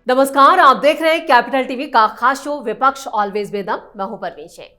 नमस्कार, आप देख रहे हैं कैपिटल टीवी का खास शो विपक्ष ऑलवेज विद अस। मैं हूं परवीन शेख।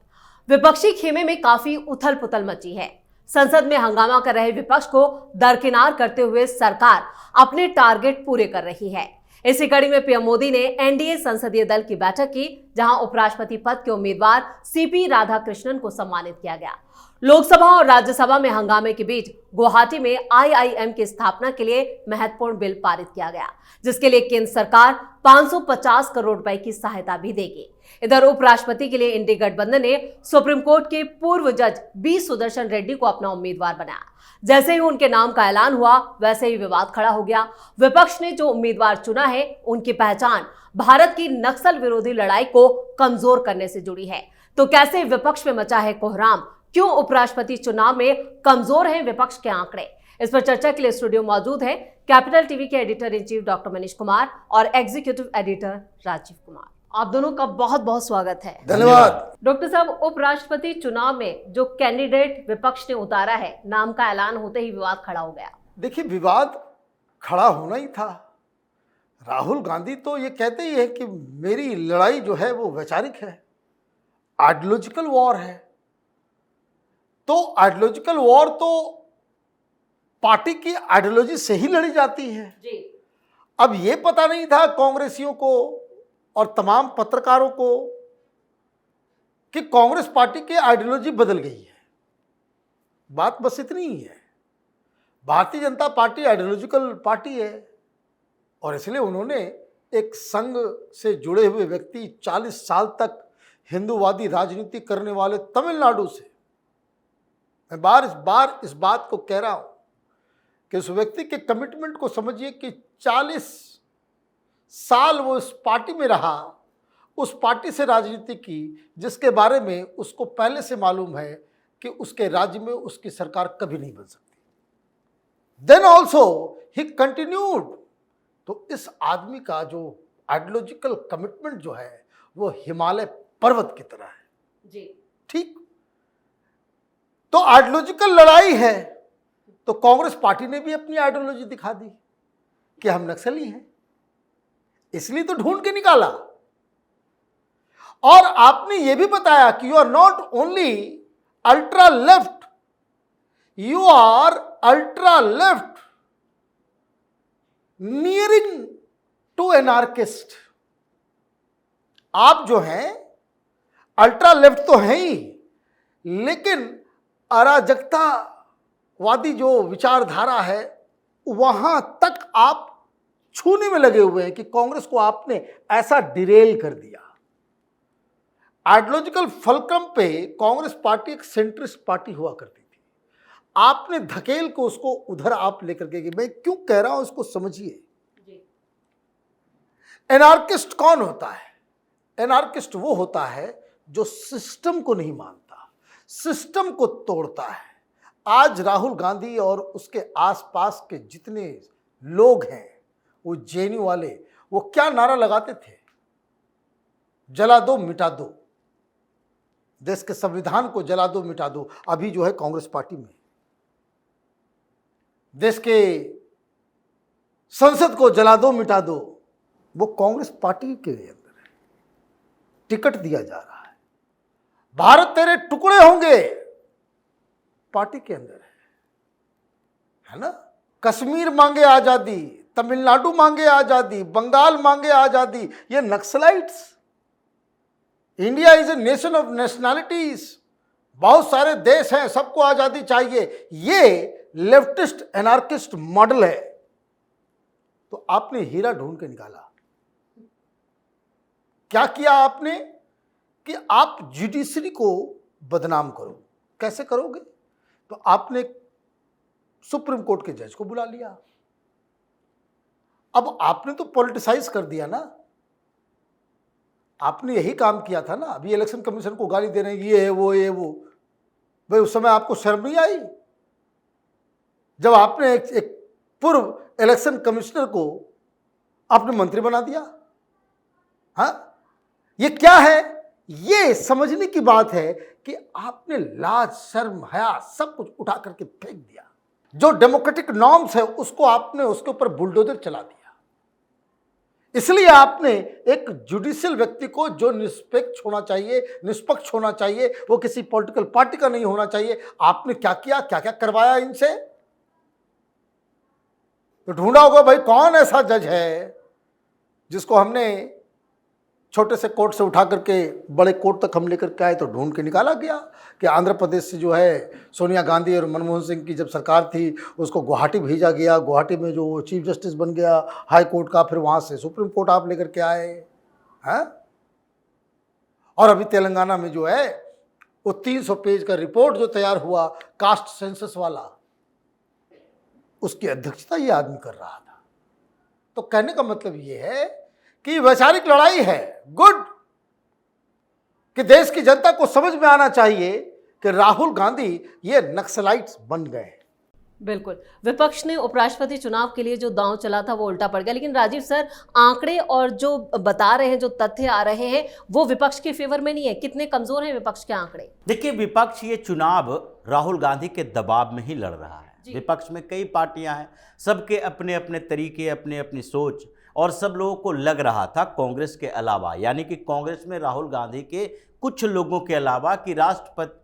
विपक्षी खेमे में काफी उथल पुथल मची है। संसद में हंगामा कर रहे विपक्ष को दरकिनार करते हुए सरकार अपने टारगेट पूरे कर रही है। इसी कड़ी में पीएम मोदी ने एनडीए संसदीय दल की बैठक की, जहां उपराष्ट्रपति पद के उम्मीदवार सीपी राधाकृष्णन को सम्मानित किया गया। लोकसभा और राज्यसभा में हंगामे के बीच गुवाहाटी में आईआईएम की स्थापना के लिए महत्वपूर्ण बिल पारित किया गया, जिसके लिए केंद्र सरकार 550 करोड़ रुपए की सहायता भी देगी। इधर उपराष्ट्रपति के लिए इंडी गठबंधन ने सुप्रीम कोर्ट के पूर्व जज बी सुदर्शन रेड्डी को अपना उम्मीदवार बनाया। जैसे ही उनके नाम का ऐलान हुआ, वैसे ही विवाद खड़ा हो गया। विपक्ष ने जो उम्मीदवार चुना है, उनकी पहचान भारत की नक्सल विरोधी लड़ाई को कमजोर करने से जुड़ी है। तो कैसे विपक्ष में मचा है कोहराम? क्यों उपराष्ट्रपति चुनाव में कमजोर हैं विपक्ष के आंकड़े? इस पर चर्चा के लिए स्टूडियो मौजूद है कैपिटल टीवी के editor in chief doctor Manish Kumar और एग्जीक्यूटिव एडिटर राजीव कुमार। आप दोनों का बहुत बहुत स्वागत है। धन्यवाद। डॉक्टर साहब, उपराष्ट्रपति चुनाव में जो कैंडिडेट विपक्ष ने उतारा है, नाम का ऐलान होते ही विवाद खड़ा हो गया। देखिए, विवाद खड़ा होना ही था। राहुल गांधी तो ये कहते ही है कि मेरी लड़ाई जो है वो वैचारिक है, आइडियोलॉजिकल वॉर है। तो आइडियोलॉजिकल वॉर तो पार्टी की आइडियोलॉजी से ही लड़ी जाती है जी। अब ये पता नहीं था कांग्रेसियों को और तमाम पत्रकारों को कि कांग्रेस पार्टी की आइडियोलॉजी बदल गई है। बात बस इतनी ही है। Bharatiya Janata party ideological party है और इसलिए उन्होंने एक संघ से जुड़े हुए व्यक्ति, 40 साल तक हिंदूवादी राजनीति करने वाले तमिलनाडु से, मैं बार इस बात को कह रहा हूं कि उस व्यक्ति के कमिटमेंट को समझिए कि 40 साल वो उस पार्टी में रहा, उस पार्टी से राजनीति की जिसके बारे में उसको पहले से मालूम है कि उसके राज्य में उसकी सरकार कभी नहीं बन सकती। Then also he continued. तो इस आदमी का जो आइडियोलॉजिकल कमिटमेंट जो है वो हिमालय पर्वत की तरह है जी। ठीक। तो आइडियोलॉजिकल लड़ाई है तो कांग्रेस पार्टी ने भी अपनी आइडियोलॉजी दिखा दी कि हम नक्सली हैं, इसलिए तो ढूंढ के निकाला। और आपने यह भी बताया कि you are not only ultra left, you are ultra left nearing to anarchist. आप जो हैं अल्ट्रा लेफ्ट तो हैं ही, लेकिन अराजकतावादी जो विचारधारा है वहां तक आप छूने में लगे हुए हैं कि कांग्रेस को आपने ऐसा डिरेल कर दिया। आइडियोलॉजिकल फलक्रम पे कांग्रेस पार्टी एक सेंट्रिस्ट पार्टी हुआ करती थी, आपने धकेल को उसको उधर आप लेकर के गए। मैं क्यों कह रहा हूं इसको समझिए। एनार्किस्ट कौन होता है? एनार्किस्ट वो होता है जो सिस्टम को नहीं मानता, सिस्टम को तोड़ता है। आज राहुल गांधी और उसके आसपास के जितने लोग हैं, वो जेएनयू वाले, वो क्या नारा लगाते थे? जला दो मिटा दो, देश के संविधान को जला दो मिटा दो। अभी जो है कांग्रेस पार्टी में देश के संसद को जला दो मिटा दो, वो कांग्रेस पार्टी के अंदर है, टिकट दिया जा रहा है। भारत तेरे टुकड़े होंगे, पार्टी के अंदर है ना। कश्मीर मांगे आजादी, तमिलनाडु मांगे आजादी, बंगाल मांगे आजादी, ये Naxalites. India is a nation of nationalities, बहुत सारे देश हैं, सबको आजादी चाहिए, ये लेफ्टिस्ट एनार्किस्ट मॉडल है। तो आपने हीरा ढूंढ के निकाला। क्या किया आपने कि आप जुडिशरी को बदनाम करो। कैसे करोगे? तो आपने सुप्रीम कोर्ट के जज को बुला लिया। अब आपने तो पॉलिटिसाइज कर दिया ना। आपने यही काम किया था ना। अभी इलेक्शन कमीशन को गाली दे रहे हैं, ये है वो। भाई उस समय आपको शर्म नहीं आई जब आपने एक पूर्व इलेक्शन कमिश्नर को आपने मंत्री बना दिया? हाँ, ये क्या है? ये समझने की बात है कि आपने लाज शर्म हया सब कुछ उठा करके फेंक दिया। जो डेमोक्रेटिक नॉर्म्स है उसको आपने उसके ऊपर बुलडोजर चला दिया। इसलिए आपने एक जुडिशियल व्यक्ति को, जो निष्पक्ष होना चाहिए, निष्पक्ष होना चाहिए, वो किसी पॉलिटिकल पार्टी का नहीं होना चाहिए, आपने क्या किया, क्या क्या करवाया इनसे? तो ढूंढा होगा भाई कौन ऐसा जज है जिसको हमने छोटे से कोर्ट से उठा करके बड़े कोर्ट तक हम लेकर के आए, तो ढूंढ के निकाला गया कि आंध्र प्रदेश से जो है सोनिया गांधी और मनमोहन सिंह की जब सरकार थी, उसको गुवाहाटी भेजा गया। गुवाहाटी में जो चीफ जस्टिस बन गया हाई कोर्ट का, फिर वहाँ से सुप्रीम कोर्ट आप लेकर के आए हैं। और अभी तेलंगाना में जो है वो 300 पेज का रिपोर्ट जो तैयार हुआ कास्ट सेंसस वाला, उसकी अध्यक्षता ये आदमी कर रहा था। तो कहने का मतलब ये है कि वैचारिक लड़ाई है, गुड, कि देश की जनता को समझ में आना चाहिए कि राहुल गांधी ये नक्सलाइट्स बन गए। बिल्कुल, विपक्ष ने उपराष्ट्रपति चुनाव के लिए जो दांव चला था वो उल्टा पड़ गया। लेकिन राजीव सर, आंकड़े और जो बता रहे हैं, जो तथ्य आ रहे हैं, वो विपक्ष के फेवर में नहीं है। कितने कमजोर हैं विपक्ष के आंकड़े? देखिए, विपक्ष ये चुनाव राहुल गांधी के दबाव में ही लड़ रहा है। विपक्ष में कई पार्टियां हैं, सबके अपने अपने तरीके, अपने अपनी सोच, और सब लोगों को लग रहा था कांग्रेस के अलावा, यानी कि कांग्रेस में राहुल गांधी के कुछ लोगों के अलावा, कि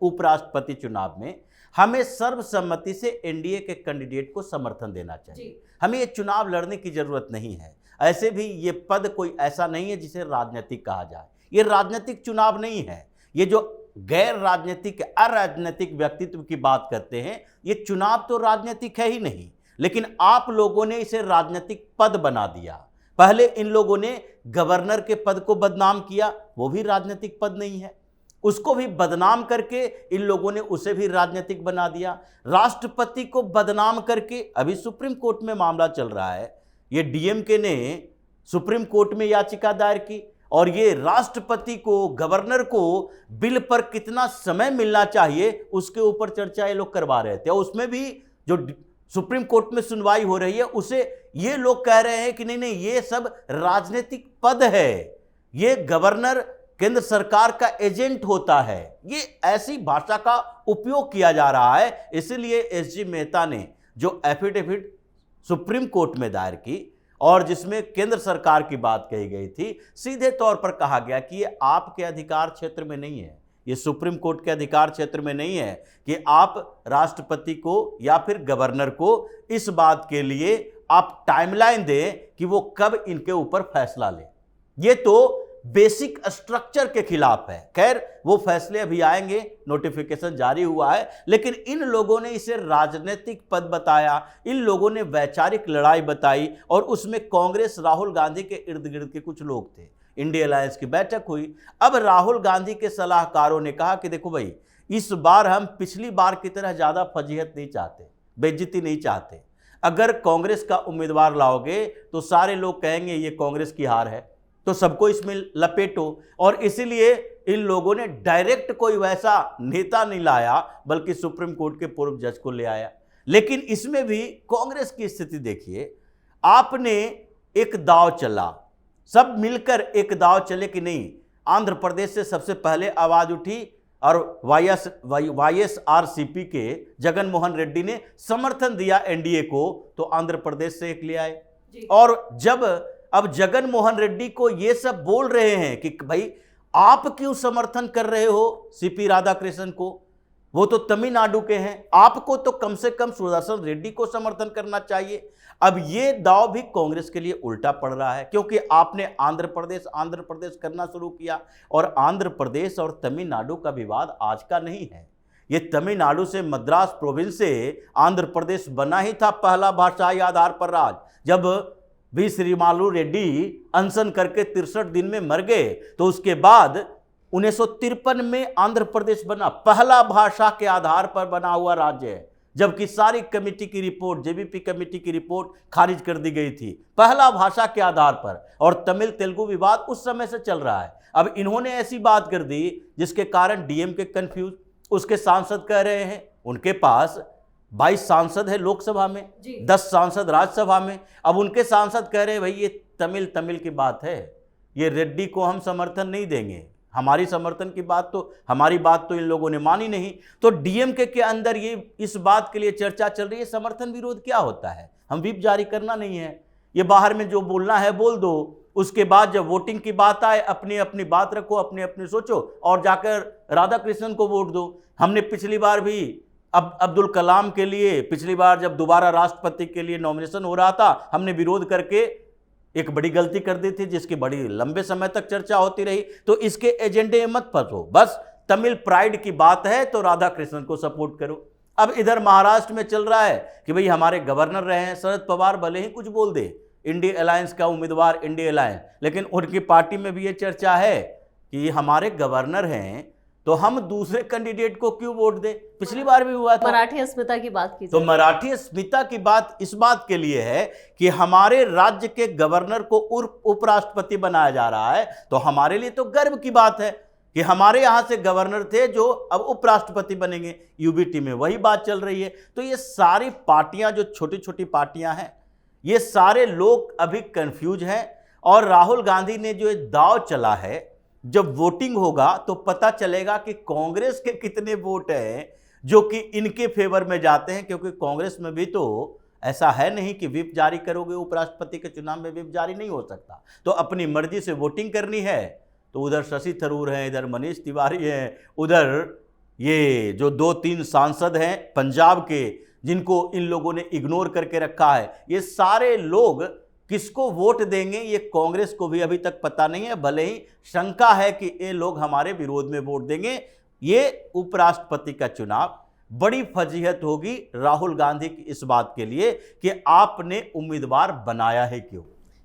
उपराष्ट्रपति चुनाव में हमें सर्वसम्मति से एनडीए के कैंडिडेट को समर्थन देना चाहिए, हमें ये चुनाव लड़ने की जरूरत नहीं है। ऐसे भी ये पद कोई ऐसा नहीं है जिसे राजनीतिक कहा जाए, ये राजनीतिक चुनाव नहीं है। ये जो गैर राजनीतिक, अराजनीतिक व्यक्तित्व की बात करते हैं, ये चुनाव तो राजनीतिक है ही नहीं, लेकिन आप लोगों ने इसे राजनीतिक पद बना दिया। पहले इन लोगों ने गवर्नर के पद को बदनाम किया, वो भी राजनीतिक पद नहीं है, उसको भी बदनाम करके इन लोगों ने उसे भी राजनीतिक बना दिया। राष्ट्रपति को बदनाम करके अभी सुप्रीम कोर्ट में मामला चल रहा है, ये डीएमके ने सुप्रीम कोर्ट में याचिका दायर की, और ये राष्ट्रपति को, गवर्नर को बिल पर कितना समय मिलना चाहिए उसके ऊपर चर्चा ये लोग करवा रहे थे। और उसमें भी जो सुप्रीम कोर्ट में सुनवाई हो रही है, उसे ये लोग कह रहे हैं कि नहीं नहीं, ये सब राजनीतिक पद है, ये गवर्नर केंद्र सरकार का एजेंट होता है। ये ऐसी भाषा का उपयोग किया जा रहा है। इसलिए एसजी मेहता ने जो एफिडेविट सुप्रीम कोर्ट में दायर की, और जिसमें केंद्र सरकार की बात कही गई थी, सीधे तौर पर कहा गया कि ये आपके अधिकार क्षेत्र में नहीं है, ये सुप्रीम कोर्ट के अधिकार क्षेत्र में नहीं है कि आप राष्ट्रपति को या फिर गवर्नर को इस बात के लिए आप टाइमलाइन दें कि वो कब इनके ऊपर फैसला लें। ये तो बेसिक स्ट्रक्चर के खिलाफ है। खैर, वो फैसले अभी आएंगे, नोटिफिकेशन जारी हुआ है, लेकिन इन लोगों ने इसे राजनीतिक पद बताया, इन लोगों ने वैचारिक लड़ाई बताई, और उसमें कांग्रेस, राहुल गांधी के इर्द गिर्द के कुछ लोग थे। इंडिया अलायंस की बैठक हुई। अब राहुल गांधी के सलाहकारों ने कहा कि देखो भाई, इस बार हम पिछली बार की तरह ज़्यादा फजीहत नहीं चाहते, बेइज्जती नहीं चाहते। अगर कांग्रेस का उम्मीदवार लाओगे तो सारे लोग कहेंगे ये कांग्रेस की हार है, तो सबको इसमें लपेटो। और इसीलिए इन लोगों ने डायरेक्ट कोई वैसा नेता नहीं लाया, बल्कि सुप्रीम कोर्ट के पूर्व जज को ले आया। लेकिन इसमें भी कांग्रेस की स्थिति देखिए, आपने एक दांव चला, सब मिलकर एक दांव चले कि नहीं, आंध्र प्रदेश से सबसे पहले आवाज उठी और वाईएसआरसीपी के जगन मोहन रेड्डी ने समर्थन दिया एनडीए को, तो आंध्र प्रदेश से एक ले आए। और जब अब जगन मोहन रेड्डी को ये सब बोल रहे हैं कि भाई आप क्यों समर्थन कर रहे हो सीपी राधाकृष्णन को, वो तो तमिलनाडु के हैं, आपको तो कम से कम सुदर्शन रेड्डी को समर्थन करना चाहिए। अब ये दाव भी कांग्रेस के लिए उल्टा पड़ रहा है, क्योंकि आपने आंध्र प्रदेश करना शुरू किया, और आंध्र प्रदेश और तमिलनाडु का विवाद आज का नहीं है। ये तमिलनाडु से मद्रास प्रोविंस से आंध्र प्रदेश बना ही था पहला भाषाई आधार पर राज। जब भी श्रीमालू रेड्डी अनशन करके 63 दिन में मर गए, तो उसके बाद 1953 में आंध्र प्रदेश बना, पहला भाषा के आधार पर बना हुआ राज्य है, जबकि सारी कमेटी की रिपोर्ट, जेबीपी कमेटी की रिपोर्ट खारिज कर दी गई थी, पहला भाषा के आधार पर। और तमिल तेलुगु विवाद उस समय से चल रहा है। अब इन्होंने ऐसी बात कर दी जिसके कारण डीएमके कंफ्यूज, उसके सांसद कह रहे हैं, उनके पास 22 सांसद है लोकसभा में, 10 सांसद राज्यसभा में। अब उनके सांसद कह रहे हैं भाई ये तमिल की बात है, ये रेड्डी को हम समर्थन नहीं देंगे, हमारी समर्थन की बात तो, हमारी बात तो इन लोगों ने मानी नहीं। तो डीएमके के अंदर ये इस बात के लिए चर्चा चल रही है, समर्थन विरोध क्या होता है, हम व्हिप जारी करना नहीं है, ये बाहर में जो बोलना है बोल दो, उसके बाद जब वोटिंग की बात आए अपनी अपनी बात रखो, अपनी अपनी सोचो और जाकर राधा कृष्णन को वोट दो। हमने पिछली बार भी अब अब्दुल कलाम के लिए, पिछली बार जब दोबारा राष्ट्रपति के लिए नॉमिनेशन हो रहा था, हमने विरोध करके एक बड़ी गलती कर दी थी जिसकी बड़ी लंबे समय तक चर्चा होती रही। तो इसके एजेंडे में मत फंसो, बस तमिल प्राइड की बात है तो राधा कृष्णन को सपोर्ट करो। अब इधर महाराष्ट्र में चल रहा है कि भाई हमारे गवर्नर रहे हैं शरद पवार, भले ही कुछ बोल दे, इंडिया अलायंस का उम्मीदवार इंडिया अलायंस, लेकिन उनकी पार्टी में भी ये चर्चा है कि हमारे गवर्नर हैं तो हम दूसरे कैंडिडेट को क्यों वोट दें। पिछली बार भी हुआ था। मराठी अस्मिता की बात की तो मराठी अस्मिता की बात इस बात के लिए है कि हमारे राज्य के गवर्नर को उपराष्ट्रपति बनाया जा रहा है, तो हमारे लिए तो गर्व की बात है कि हमारे यहां से गवर्नर थे जो अब उपराष्ट्रपति बनेंगे। यूबीटी में वही बात चल रही है। तो ये सारी पार्टियां जो छोटी छोटी पार्टियां हैं, ये सारे लोग अभी कंफ्यूज हैं। और राहुल गांधी ने जो दांव चला है, जब वोटिंग होगा तो पता चलेगा कि कांग्रेस के कितने वोट हैं जो कि इनके फेवर में जाते हैं, क्योंकि कांग्रेस में भी तो ऐसा है नहीं कि व्हिप जारी करोगे, उपराष्ट्रपति के चुनाव में व्हिप जारी नहीं हो सकता। तो अपनी मर्जी से वोटिंग करनी है। तो उधर शशि थरूर हैं, इधर मनीष तिवारी हैं, उधर ये जो 2-3 सांसद हैं पंजाब के जिनको इन लोगों ने इग्नोर करके रखा है, ये सारे लोग किसको वोट देंगे ये कांग्रेस को भी अभी तक पता नहीं है। भले ही शंका है कि ये लोग हमारे विरोध में वोट देंगे। ये उपराष्ट्रपति का चुनाव बड़ी फजीहत होगी राहुल गांधी की इस बात के लिए कि आपने उम्मीदवार बनाया है क्यों।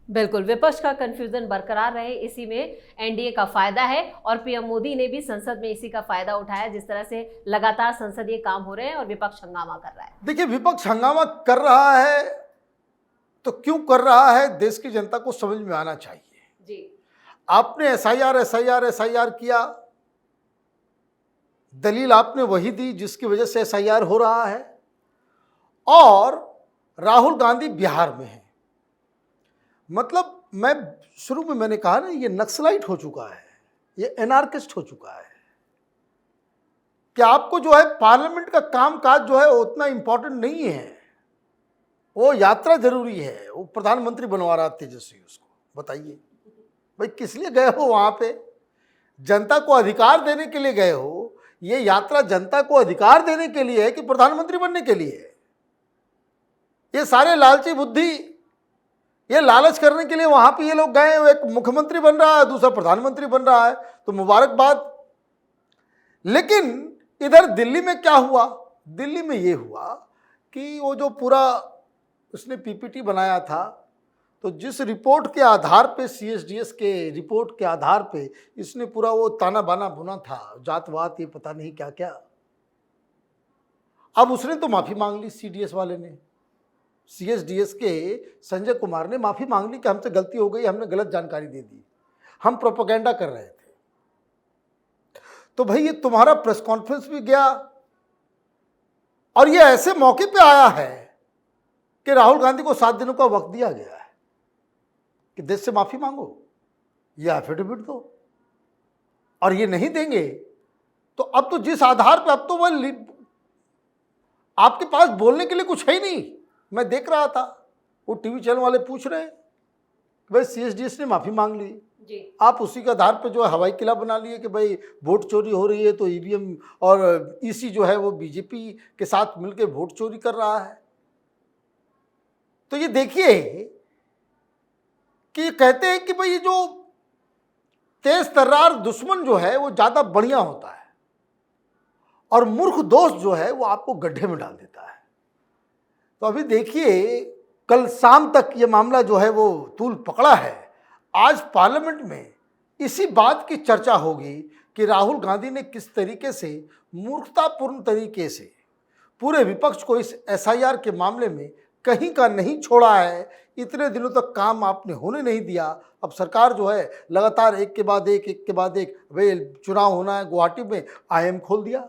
बिल्कुल, विपक्ष का कंफ्यूजन बरकरार रहे, इसी में एनडीए का फायदा है। और पीएम मोदी ने भी संसद में इसी का फायदा उठाया, जिस तरह से लगातार संसदीय काम हो रहे हैं और विपक्ष हंगामा कर रहा है। देखिए, विपक्ष हंगामा कर रहा है तो क्यों कर रहा है, देश की जनता को समझ में आना चाहिए जी। आपने एसआईआर किया, दलील आपने वही दी जिसकी वजह से एसआईआर हो रहा है। और राहुल गांधी बिहार में है, मतलब शुरू में मैंने कहा ना, ये नक्सलाइट हो चुका है, ये एनार्किस्ट हो चुका है कि आपको जो है पार्लियामेंट का कामकाज जो है उतना इंपॉर्टेंट नहीं है। वो यात्रा जरूरी है। वो प्रधानमंत्री बनवा रहा तेजस्वी, उसको बताइए भाई किस लिए गए हो वहां पे? जनता को अधिकार देने के लिए गए हो? ये यात्रा जनता को अधिकार देने के लिए है कि प्रधानमंत्री बनने के लिए है? ये सारे लालची बुद्धि, ये लालच करने के लिए वहां पे ये लोग गए। एक मुख्यमंत्री बन रहा है, दूसरा प्रधानमंत्री बन रहा है, तो मुबारकबाद। लेकिन इधर दिल्ली में क्या हुआ? दिल्ली में ये हुआ कि वो जो पूरा उसने पीपीटी बनाया था, तो जिस रिपोर्ट के आधार पे, सीएसडीएस के रिपोर्ट के आधार पे इसने पूरा वो ताना बाना बुना था, जातवात ये पता नहीं क्या क्या। अब उसने तो माफी मांग ली, सीडीएस वाले ने, सीएसडीएस के संजय कुमार ने माफी मांग ली कि हमसे गलती हो गई, हमने गलत जानकारी दे दी, हम प्रोपेगेंडा कर रहे थे। तो भाई ये तुम्हारा प्रेस कॉन्फ्रेंस भी गया और ये ऐसे मौके पे आया है कि राहुल गांधी को 7 दिनों का वक्त दिया गया है कि देश से माफी मांगो या एफिडेविट दो, और ये नहीं देंगे तो अब तो जिस आधार पे, अब तो वह आपके पास बोलने के लिए कुछ है ही नहीं। मैं देख रहा था वो टीवी चैनल वाले पूछ रहे हैं भाई सीएसडीएस ने माफी मांग ली जी, आप उसी के आधार पे जो है हवाई किला बना लिए कि भाई वोट चोरी हो रही है तो ईवीएम और ईसी जो है वो बीजेपी के साथ मिलकर वोट चोरी कर रहा है। तो ये देखिए कि कहते हैं कि भाई जो तेज तर्रार दुश्मन जो है वो ज्यादा बढ़िया होता है और मूर्ख दोस्त जो है वो आपको गड्ढे में डाल देता है। तो अभी देखिए, कल शाम तक ये मामला जो है वो तूल पकड़ा है। आज पार्लियामेंट में इसी बात की चर्चा होगी कि राहुल गांधी ने किस तरीके से मूर्खतापूर्ण तरीके से पूरे विपक्ष को इस एसआईआर के मामले में कहीं का नहीं छोड़ा है। इतने दिनों तक काम आपने होने नहीं दिया। अब सरकार जो है लगातार एक के बाद एक भाई चुनाव होना है, गुवाहाटी में आईएम खोल दिया।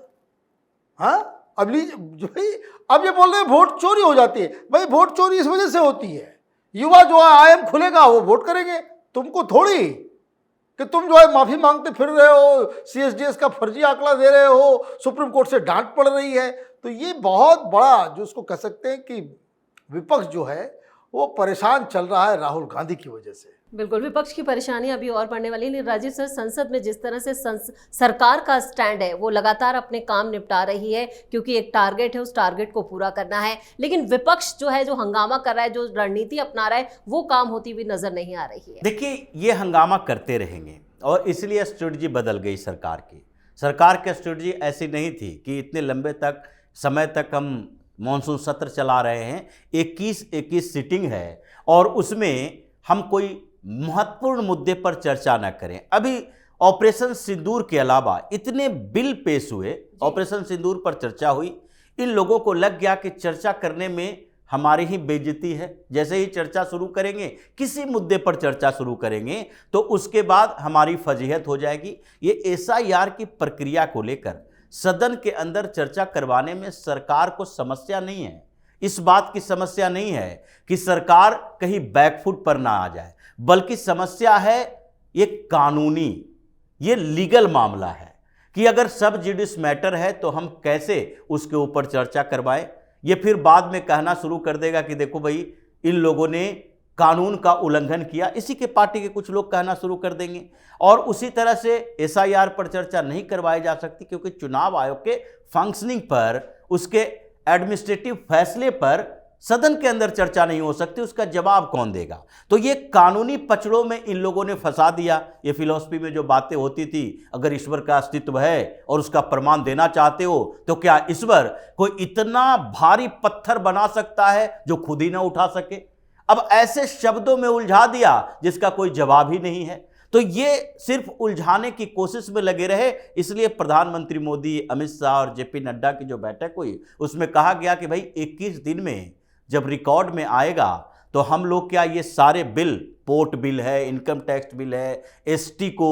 हाँ, अब ये बोल रहे हैं वोट चोरी हो जाती है। भाई वोट चोरी इस वजह से होती है, युवा जो है आईएम खुलेगा वो वोट करेंगे, तुमको थोड़ी कि तुम जो है माफी मांगते फिर रहे हो, सीएसडीएस का फर्जी आंकड़ा दे रहे हो, सुप्रीम कोर्ट से डांट पड़ रही है। तो ये बहुत बड़ा जो उसको कह सकते हैं कि विपक्ष जो है वो परेशान चल रहा है राहुल गांधी की वजह से। बिल्कुल, विपक्ष की परेशानी अभी और बढ़ने वाली है। राजीव सर, संसद में जिस तरह से सरकार का स्टैंड है वो लगातार अपने काम निपटा रही है क्योंकि एक टारगेट है, उस टारगेट को पूरा करना है, लेकिन विपक्ष जो है, जो हंगामा कर रहा है, जो रणनीति अपना रहा है, वो काम होती हुई नजर नहीं आ रही है। देखिए, ये हंगामा करते रहेंगे और इसलिए स्ट्रेटजी बदल गई सरकार की। सरकार की स्ट्रेटजी ऐसी नहीं थी कि इतने लंबे समय तक हम मॉनसून सत्र चला रहे हैं, 21 सीटिंग है और उसमें हम कोई महत्वपूर्ण मुद्दे पर चर्चा न करें। अभी ऑपरेशन सिंदूर के अलावा इतने बिल पेश हुए, ऑपरेशन सिंदूर पर चर्चा हुई, इन लोगों को लग गया कि चर्चा करने में हमारी ही बेइज्जती है। जैसे ही चर्चा शुरू करेंगे, किसी मुद्दे पर चर्चा शुरू करेंगे तो उसके बाद हमारी फजीहत हो जाएगी। ये एसआईआर की प्रक्रिया को लेकर सदन के अंदर चर्चा करवाने में सरकार को समस्या नहीं है। इस बात की समस्या नहीं है कि सरकार कहीं बैकफुट पर ना आ जाए, बल्कि समस्या है ये कानूनी, ये लीगल मामला है कि अगर सब जुडिस मैटर है तो हम कैसे उसके ऊपर चर्चा करवाएं। ये फिर बाद में कहना शुरू कर देगा कि देखो भाई, इन लोगों ने कानून का उल्लंघन किया, इसी के पार्टी के कुछ लोग कहना शुरू कर देंगे। और उसी तरह से एसआईआर पर चर्चा नहीं करवाई जा सकती क्योंकि चुनाव आयोग के फंक्शनिंग पर, उसके एडमिनिस्ट्रेटिव फैसले पर सदन के अंदर चर्चा नहीं हो सकती। उसका जवाब कौन देगा? तो ये कानूनी पचड़ों में इन लोगों ने फंसा दिया। ये फिलॉसफी में जो बातें होती थी, अगर ईश्वर का अस्तित्व है और उसका प्रमाण देना चाहते हो तो क्या ईश्वर कोई इतना भारी पत्थर बना सकता है जो खुद ही ना उठा सके? अब ऐसे शब्दों में उलझा दिया जिसका कोई जवाब ही नहीं है। तो ये सिर्फ उलझाने की कोशिश में लगे रहे। इसलिए प्रधानमंत्री मोदी, अमित शाह और जेपी नड्डा की जो बैठक हुई उसमें कहा गया कि भाई 21 दिन में जब रिकॉर्ड में आएगा तो हम लोग क्या ये सारे बिल, पोर्ट बिल है, इनकम टैक्स बिल है, एसटी को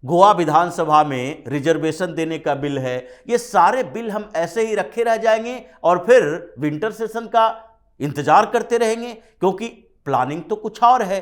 गोवा विधानसभा में रिजर्वेशन देने का बिल है, ये सारे बिल हम ऐसे ही रखे रह जाएंगे और फिर विंटर सेशन का इंतजार करते रहेंगे? क्योंकि प्लानिंग तो कुछ और है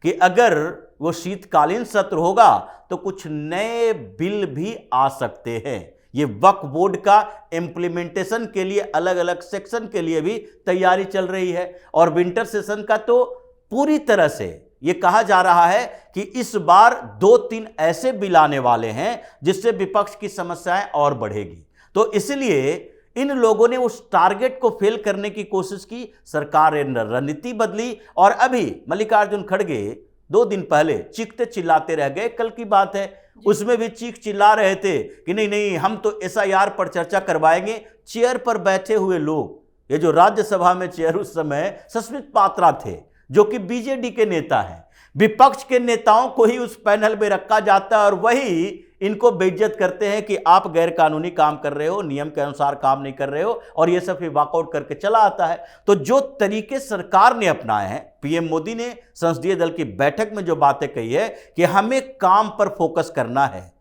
कि अगर वो शीतकालीन सत्र होगा तो कुछ नए बिल भी आ सकते हैं। ये वक्फ बोर्ड का इम्प्लीमेंटेशन के लिए अलग अलग सेक्शन के लिए भी तैयारी चल रही है और विंटर सेशन का तो पूरी तरह से ये कहा जा रहा है कि इस बार 2-3 ऐसे बिल आने वाले हैं जिससे विपक्ष की समस्याएं और बढ़ेगी। तो इसलिए इन लोगों ने उस टारगेट को फेल करने की कोशिश की, सरकार ने रणनीति बदली और अभी मल्लिकार्जुन खड़गे 2 दिन पहले चीखते चिल्लाते रह गए। कल की बात है, उसमें भी चीख चिल्ला रहे थे कि नहीं नहीं, हम तो एसआईआर पर चर्चा करवाएंगे। चेयर पर बैठे हुए लोग, ये जो राज्यसभा में चेयर उस समय सस्मित पात्रा थे जो कि बीजेडी के नेता हैं, विपक्ष के नेताओं को ही उस पैनल में रखा जाता है और वही इनको बेइज्जत करते हैं कि आप गैर कानूनी काम कर रहे हो, नियम के अनुसार काम नहीं कर रहे हो, और ये सब वॉकआउट करके चला आता है। तो जो तरीके सरकार ने अपनाए हैं, पीएम मोदी ने संसदीय दल की बैठक में जो बातें कही है कि हमें काम पर फोकस करना है,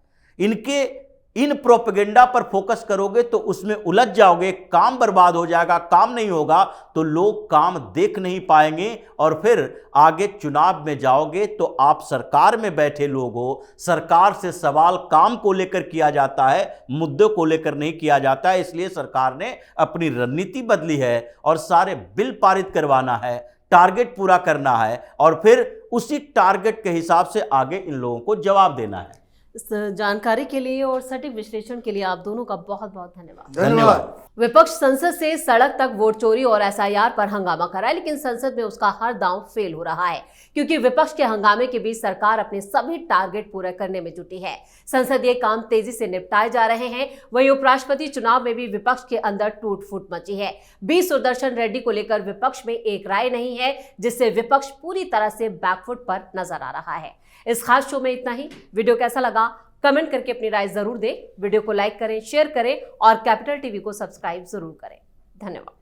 इन प्रोपेगेंडा पर फोकस करोगे तो उसमें उलझ जाओगे, काम बर्बाद हो जाएगा। काम नहीं होगा तो लोग काम देख नहीं पाएंगे और फिर आगे चुनाव में जाओगे तो आप सरकार में बैठे लोग हो, सरकार से सवाल काम को लेकर किया जाता है, मुद्दों को लेकर नहीं किया जाता है। इसलिए सरकार ने अपनी रणनीति बदली है और सारे बिल पारित करवाना है, टारगेट पूरा करना है और फिर उसी टारगेट के हिसाब से आगे इन लोगों को जवाब देना है। इस जानकारी के लिए और सटीक विश्लेषण के लिए आप दोनों का बहुत बहुत धन्यवाद। धन्यवाद। विपक्ष संसद से सड़क तक वोट चोरी और एसआईआर पर हंगामा कर रहा है, लेकिन संसद में उसका हर दांव फेल हो रहा है क्योंकि विपक्ष के हंगामे के बीच सरकार अपने सभी टारगेट पूरे करने में जुटी है। संसदीय काम तेजी से निपटाए जा रहे हैं। वहीं उपराष्ट्रपति चुनाव में भी विपक्ष के अंदर टूट फूट मची है। बी सुदर्शन रेड्डी को लेकर विपक्ष में एक राय नहीं है, जिससे विपक्ष पूरी तरह से बैकफुट पर नजर आ रहा है। इस खास शो में इतना ही। वीडियो कैसा लगा कमेंट करके अपनी राय जरूर दें। वीडियो को लाइक करें, शेयर करें और कैपिटल टीवी को सब्सक्राइब जरूर करें। धन्यवाद।